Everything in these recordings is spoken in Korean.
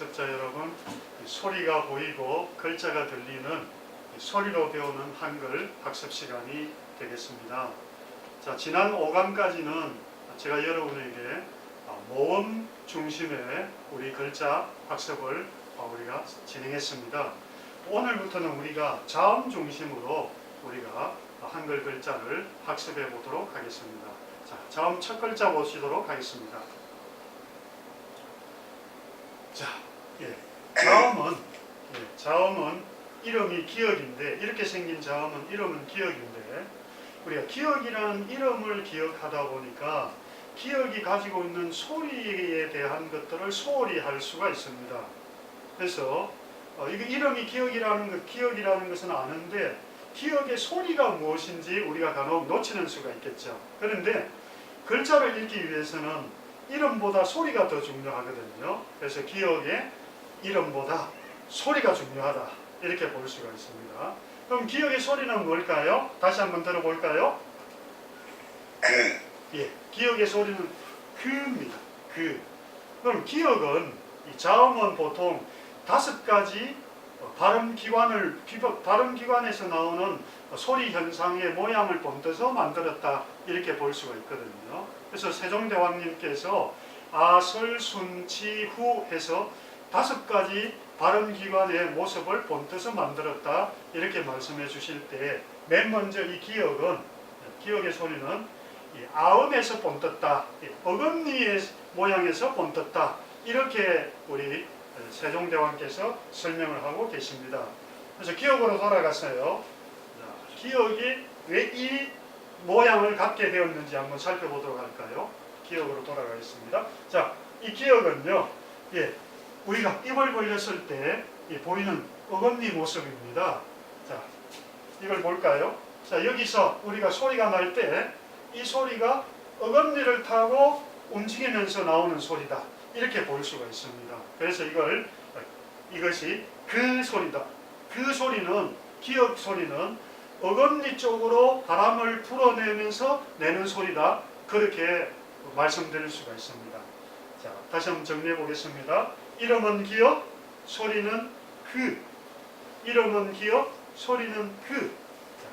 학습자 여러분, 소리가 보이고 글자가 들리는 소리로 배우는 한글 학습 시간이 되겠습니다. 자, 지난 5강까지는 제가 여러분에게 모음 중심의 우리 글자 학습을 우리가 진행했습니다. 오늘부터는 우리가 자음 중심으로 우리가 한글 글자를 학습해 보도록 하겠습니다. 자, 자음 첫 글자 보시도록 하겠습니다. 자, 자음은 이름이 기억인데, 이렇게 생긴 자음은 이름은 기억인데, 우리가 기억이라는 이름을 기억하다 보니까 기억이 가지고 있는 소리에 대한 것들을 소홀히 할 수가 있습니다. 그래서 이게 이름이 기억이라는 것은 아는데 기억의 소리가 무엇인지 우리가 간혹 놓치는 수가 있겠죠. 그런데 글자를 읽기 위해서는 이름보다 소리가 더 중요하거든요. 그래서 기억의 이름보다 소리가 중요하다, 이렇게 볼 수가 있습니다. 그럼 기억의 소리는 뭘까요? 다시 한번 들어볼까요? 기억의 소리는 그입니다. 그. 그럼 기억은, 이 자음은 보통 5가지 발음기관에서 나오는 소리 현상의 모양을 본떠서 만들었다, 이렇게 볼 수가 있거든요. 그래서 세종대왕님께서 아설순치후 해서 5가지 발음기관의 모습을 본떠서 만들었다, 이렇게 말씀해 주실 때 맨 먼저 이 기억의 소리는 아음에서 본떴다, 어금니의 모양에서 본떴다, 이렇게 우리 세종대왕께서 설명을 하고 계십니다. 그래서 기억으로 돌아갔어요. 기억이 왜 이 모양을 갖게 되었는지 한번 살펴보도록 할까요? 기억으로 돌아가겠습니다. 자, 이 기억은요, 우리가 입을 벌렸을 때 보이는 어금니 모습입니다. 자, 이걸 볼까요? 자, 여기서 우리가 소리가 날 때 이 소리가 어금니를 타고 움직이면서 나오는 소리다, 이렇게 볼 수가 있습니다. 그래서 이것이 그 소리다. 그 소리는, 기억 소리는 어금니 쪽으로 바람을 불어내면서 내는 소리다, 그렇게 말씀드릴 수가 있습니다. 자, 다시 한번 정리해 보겠습니다. 이름은 기억, 소리는 그. 이름은 기억, 소리는 그. 자,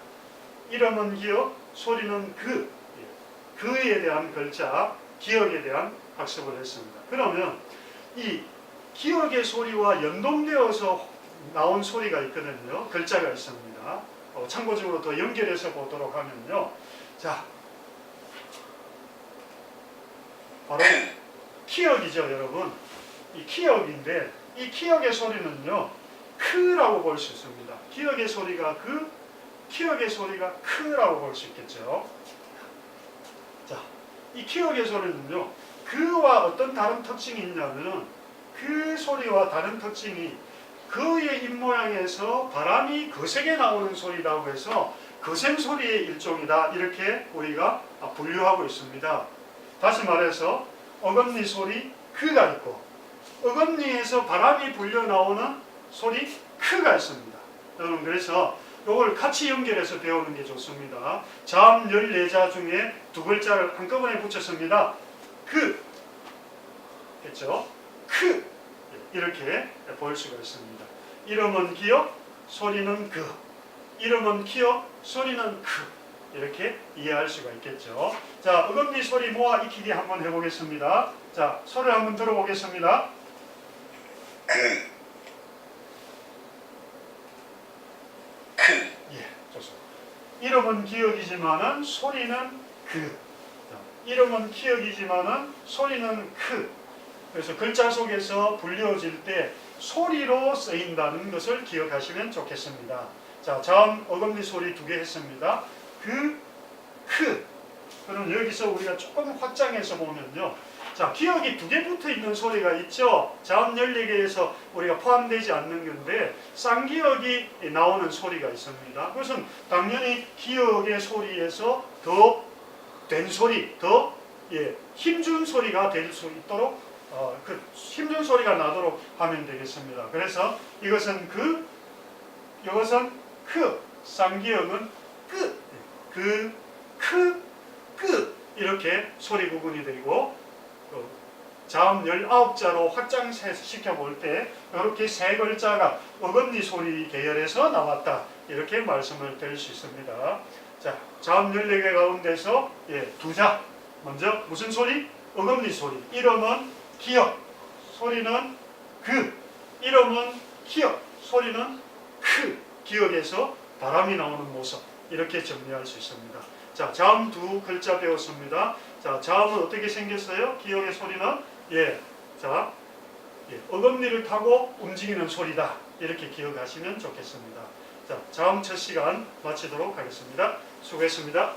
이름은 기억, 소리는 그. 그에 대한 글자, 기억에 대한 학습을 했습니다. 그러면 이 기억의 소리와 연동되어서 나온 소리가 있거든요. 글자가 있습니다. 참고적으로 더 연결해서 보도록 하면요. 자, 바로 기억이죠, 여러분. 이 기억인데, 이 기억의 소리는요, 크라고 볼 수 있습니다. 기억의 소리가 그, 기억의 소리가 크라고 볼 수 있겠죠. 자, 이 기억의 소리는요, 그와 어떤 다른 특징이 있냐면은, 그 소리와 다른 특징이 그의 입모양에서 바람이 거세게 나오는 소리라고 해서 거센 소리의 일종이다, 이렇게 우리가 분류하고 있습니다. 다시 말해서 어금니 소리 그가 있고, 어금니에서 바람이 불려 나오는 소리 크가 있습니다. 여러분, 그래서 이걸 같이 연결해서 배우는 게 좋습니다. 자음 14자 중에 2글자를 한꺼번에 붙였습니다. 그 했죠? 크, 이렇게 볼 수가 있습니다. 이름은 기억, 소리는 그. 이름은 기억, 소리는 그. 이렇게 이해할 수가 있겠죠. 자, 어금니 소리 모아 익히기 한번 해보겠습니다. 자, 소리 한번 들어보겠습니다. 좋습니다. 이름은 기억이지만은 소리는 그. 이름은 기억이지만은 소리는 크. 그래서 글자 속에서 불려질 때 소리로 쓰인다는 것을 기억하시면 좋겠습니다. 자, 자음 어금니 소리 2개 했습니다. 그, 크. 그럼 여기서 우리가 조금 확장해서 보면요. 자, 기억이 2개 붙어 있는 소리가 있죠. 자음 14개에서 우리가 포함되지 않는 건데, 쌍기역이 나오는 소리가 있습니다. 그것은 당연히 기억의 소리에서 더 된 소리, 더 힘준 소리가 될 수 있도록 그 힘준 소리가 나도록 하면 되겠습니다. 그래서 이것은 그, 이것은 크, 쌍기역은 그, 크, 이렇게 소리 구분이 되고, 자음 19자로 확장시켜 볼 때 이렇게 세 글자가 어금니 소리 계열에서 나왔다. 이렇게 말씀을 드릴 수 있습니다. 자, 자음 14개 가운데서 두 자. 먼저 무슨 소리? 어금니 소리. 이름은 기역. 소리는 그. 이름은 기역. 소리는 크. 기역에서 바람이 나오는 모습. 이렇게 정리할 수 있습니다. 자, 자음 두 글자 배웠습니다. 자, 자음은 어떻게 생겼어요? 기역의 소리는 어금니를 타고 움직이는 소리다. 이렇게 기억하시면 좋겠습니다. 자, 자음 첫 시간 마치도록 하겠습니다. 수고했습니다.